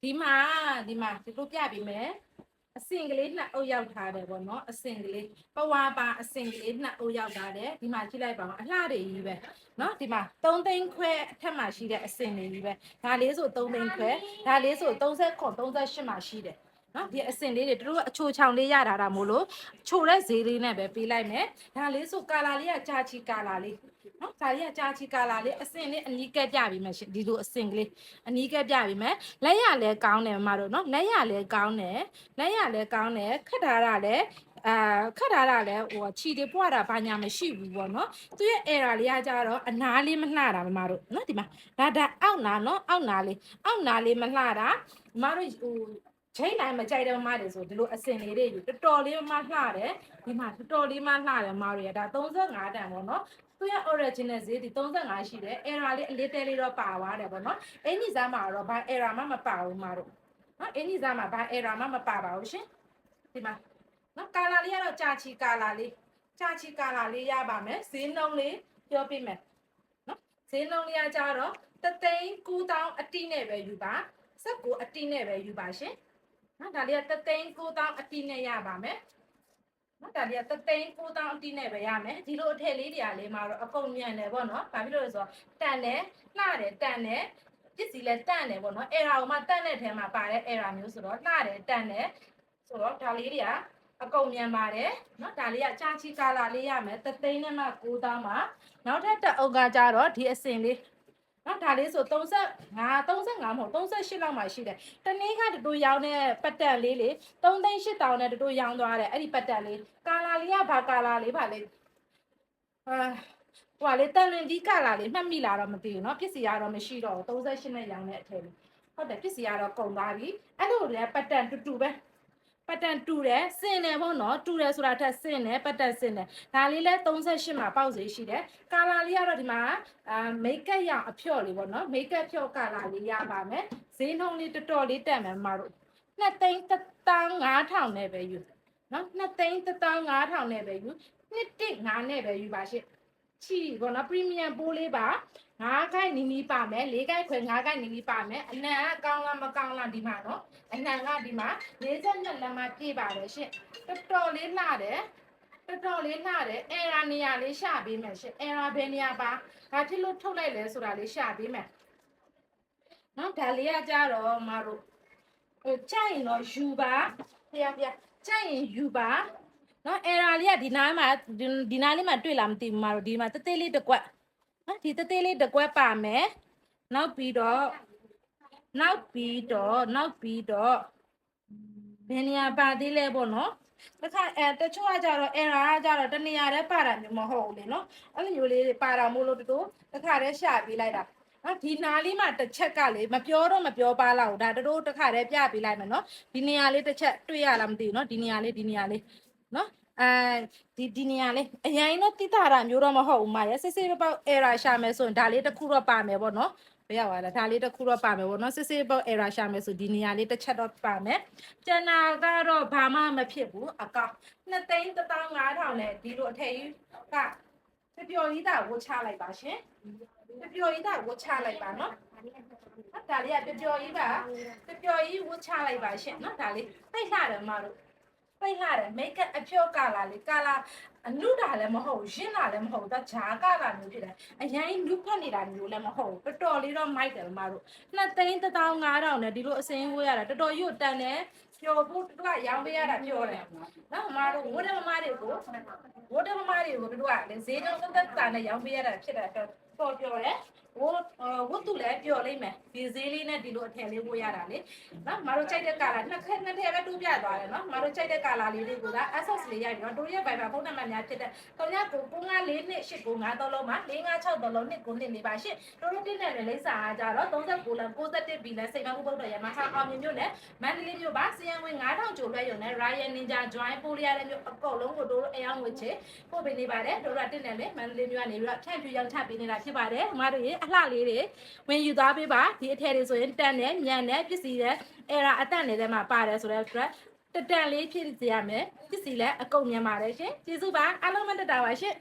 ဒီမှာဒီလိုပြပေးမယ်အစင်ကလေးနှစ်အုပ်ရောက်ထားတယ်ပေါ့နော်အစင်ကလေးပဝါပါအစင်ကလေးနှစ်အုပ်ရောက်ထားတယ်ဒီမှာကြည့်လိုက်ပါဦးအလှတွေကြီးပဲနော်ဒီမှာ3သိန်းခွဲအထက်မှာရှိတဲ့အစင်တွေကြီးပဲဒါလေးဆို3သိန်းခွဲဒါလေးဆို39 38မှာရှိတယ်နော်ဒီအစင်လေးတွေတို့အချိုချောင်လေးရတာမို့လို့ချိုတဲ့ဈေးလေးနဲ့ပဲပေးလိုက်မယ်ဒါလေးဆိုကာလာလေးကကြာချီကာလာလေးနော်ဒါလေးကကြာချီကာလာလေးအစင်လေးအနီးကပ်ပြပြီးမယ်ရှင်ဒီလိုအစင်ကလေးအနီးကပ်ပြပြီးမယ်လက်ရလဲကောင်းတယ်မမတို့နော်လက်ရလဲကောင်းတယ်လက်ရလဲကောင်းတယ်ခက်ထားတာလဲခက်ထားတာလဲဟိုခြီတွေပွားတာဘာညာမရှိဘူးပေါ့နော်သူရဲ့ error လေးကကြတော့အနားလေးမလှတာမမတို့နော်ဒီမှာဒါအောက်နာနော်အောက်နာလေးမလှတာမမတို့ဟိုချိန်တိုင်းမကြိုက်တဲ့မမတွေဆိုဒီလိုအစင်လေးတွေယူတော်တော်လေးမလှတယ်ဒီမှာတော်တော်လေးမလှတယ်မမတို့ရဒါ35တန်ပေါ့နော်သူရဲ့ original ဈေးဒီ35ရှိတယ် error လေးအလေးတဲလေးတော့ပါသွားတယ်ပေါ့နော်အင်ကြီးစားမှာတော့ဘာ error မှမပါဘူးမတို့နော်အင်ကြီးစားမှာဘာ error မှမပါပါဘူးရှင်ဒီမှာနော်ကာလာလေးကတော့ကြာချီကာလာလေးရပါမယ်ဈေးနှုန်းလေးပြောပြမယ်နော်ဈေးနှုန်းလေးကကြတော့3,900အတိနဲ့ပဲယူပါ19အတိနဲ့ပဲယူပါရှင်နော်ဒါလေးက3,900အတိနဲ့ရပါမယ်နော်ဒါလေးက3,900အတိနဲ့ပဲရမယ်ဒီလိုအထည်လေးတွေကလေးမှာတော့အကုန်မြန်တယ်ပေါ့နော်ဘာဖြစ်လို့လဲဆိုတော့တန်တယ်လှတယ်တန်တယ်ပစ္စည်းလဲတန်တယ်ပေါ့နော် error ကိုမှတန်တဲ့ထဲမှာပါတဲ့ error မျိုးဆိုတော့လှတယ်တန်တယ်ဆိုတော့ဒါလေးတွေကအကုန်မြန်ပါတယ်เนาะဒါလေးကကြာချီကာလာလေးရမယ်3,900မှာနောက်ထပ်တစ်အုပ်ကကြတော့ဒီအစင်လေးเนาะဒါလေးဆို35မဟုတ်38လောက်မှရှိတယ်တနေ့ကတူရောင်းတဲ့ပတ်တက်လေးလေ3,800နဲ့တူရောင်းသွားတယ်အဲ့ဒီပတ်တက်လေးကာလာလေးကဘာကာလာလေးပါလေဟိုလေတန်လွင်ဒီကာလာလေးမှတ်မိလာတော့မသိဘူးเนาะပစ္စည်းကတော့မရှိတော့ဘူး38နဲ့ရောင်းတဲ့အထည်လေးဟုတ်တယ်ပစ္စည်းကတော့ကုန်သွားပြီအဲ့လိုလည်းပတ်တက်တူပဲပတ်တန်တူတယ်စင်တယ်ပေါ့နော်တူတယ်ဆိုတာထက်စင်တယ်ပတ်တန်စင်တယ်ဒါလေးလဲ38မှာပေါက်စေရှိတယ်ကာလာလေးကတော့ဒီမှာမိတ်ကပ်ရအဖြော့လေးပေါ့နော်မိတ်ကပ်ဖြော့ကာလာလေးရပါမယ်ဈေးနှုန်းလေးတော်တော်လေးတက်မယ်မတို့2,500နဲ့ပဲယူနော်2,500နဲ့ပဲယူ1,500နဲ့ပဲယူပါရှင့်ချီပေါ့နော်ပရီမီယံပိုးလေးပါ9ခိုင်နီနီပါမယ်4ခိုင်ခွဲ9ခိုင်နီနီပါမယ်အနံကကောင်းလားမကောင်းလားဒီမှာနော်အနံကဒီမှာ42လက်မှပြည့်ပါတယ်ရှင့်တော်တော်လေးလှတယ်error နေရာလေးရှာပေးမယ်ရှင့် error ဘယ်နေရာပါဘာဖြစ်လို့ထုတ်လိုက်လဲဆိုတာလေးရှာပေးမယ်နော်ဒါလေးကကြတော့မတို့ကြိုက်ရင်တော့ယူပါဖျားကြိုက်ရင်ယူပါနော် error လေးကဒီနားမှာတွေ့လားမသိဘူးမတို့ဒီမှာတေးလေးတစ်ကွက်နော်ဒီတေးလေးတစ်ကွက်ပါမယ်နောက်ပြီးတော့ဘယ်နေရာပါသေးလဲပေါ့နော်တခါတချို့ကကြတော့ error ကကြတော့တနေရာတည်းပါတာမျိုးမဟုတ်ဘူးလေနော်အဲ့လိုမျိုးလေးပါတာမို့လို့တို့တခါတည်းရှာပေးလိုက်တာနော်ဒီနားလေးမှာတစ်ချက်ကလေမပြောပါလောက်ဒါတို့တခါတည်းပြပေးလိုက်မယ်နော်ဒီနေရာလေးတစ်ချက်တွေ့ရလားမသိဘူးနော်ဒီနေရာလေးနော်ဒီနေရာလေးအရင်တော့တိတာတာမျိုးတော့မဟုတ်ဘူးမရစစ်စစ်ပေါက် error ရှာမယ်ဆိုရင်ဒါလေးတစ်ခုတော့ပါမယ်ပေါ့နော်ဘယ်ရောက်လာလဲဒါလေးတစ်ခုတော့ပါမယ်ပေါ့နော်စစ်စစ်ပေါက် error ရှာမယ်ဆိုဒီနေရာလေးတစ်ချက်တော့ပါမယ်ကျန်တာကတော့ဘာမှမဖြစ်ဘူးအကောင့်2,500နဲ့ဒီလိုအထည်ကြီးကပျော်ကြီးတာဝတ်ချလိုက်ပါရှင်ပျော်ကြီးတာဝတ်ချလိုက်ပါနော်ဒါလေးကပျော်ကြီးဝတ်ချလိုက်ပါရှင်နော်ဒါလေးသိလှတယ်မတို့ပိတ်လာတယ်မိတ်ကအဖြော့ကာလာလေးကာလာအနုတာလည်းမဟုတ်ရင်းတာလည်းမဟုတ်ဒါဂျာကာလာမျိုးဖြစ်တယ်အရင်နုဖက်နေတာမျိုးလည်းမဟုတ်တော်တော်လေးတော့မိုက်တယ်မတို့2,500နဲ့ဒီလိုအစင်းဝေးရတာတော်တော်ရွတ်တန်တယ်ပျော်ဖို့တို့ကရောင်းပေးရတာပြောတယ်နော်မတို့ဝတ်တဲ့မမတွေကိုတို့ကလည်းဈေးတုံးသက်သာနဲ့ရောင်းပေးရတာဖြစ်တယ်တော်ပြောတယ်ဝတ်သူလည်းပြောလိမ့်မယ်ဒီဈေးလေးနဲ့ဒီလိုအထည်လေးဝတ်ရတာလေနော်မတို့ကြိုက်တဲ့ကာလာနှစ်ထည့်ပဲတူးပြသွားတယ်နော်မတို့ကြိုက်တဲ့ကာလာလေးတွေက access လေးရိုက်ပြီးတော့တို့ရဲ့ Viber ဖုန်းနံပါတ်များဖြစ်တဲ့3994528933လုံးမှာ4563လုံး2924ပါရှင့်တို့တင်တဲ့လိပ်စာအားကြတော့39လ61ဘီလစိတ်မဟုတ်ပုတ်တော်ရမှာအောင်မြင်မြို့နဲ့မန္တလေးမြို့ပါစီယံဝင်9000ကျော်လွှဲရုံနဲ့ Ryan Ninja Join ပိုလီရတဲ့မြို့အကုန်လုံးကိုတို့အယောင်ဝစ်ချေပို့ပေးနေပါတယ်တို့ကတင်တယ်လေမန္တလေးမြို့ကနေပြီးတော့ဖြန့်ဖြူရောင်းချပေးနေတာဖြစ်ပါတယ်မတို့ရေအလှလေးတွေဝင်ယူသွားပေးပါဒီအထည်တွေဆိုရင်တန်တယ်ညံတယ်ပစ္စည်းတွေerror အတန့်နေတဲ့မှာပါတယ်ဆိုတော့တန်လေးဖြစ်စေရမယ်ပစ္စည်းလည်းအကုန်မြန်ပါတယ်ရှင်ကျေးဇူးပါအားလုံးမတက်တာပါရှင်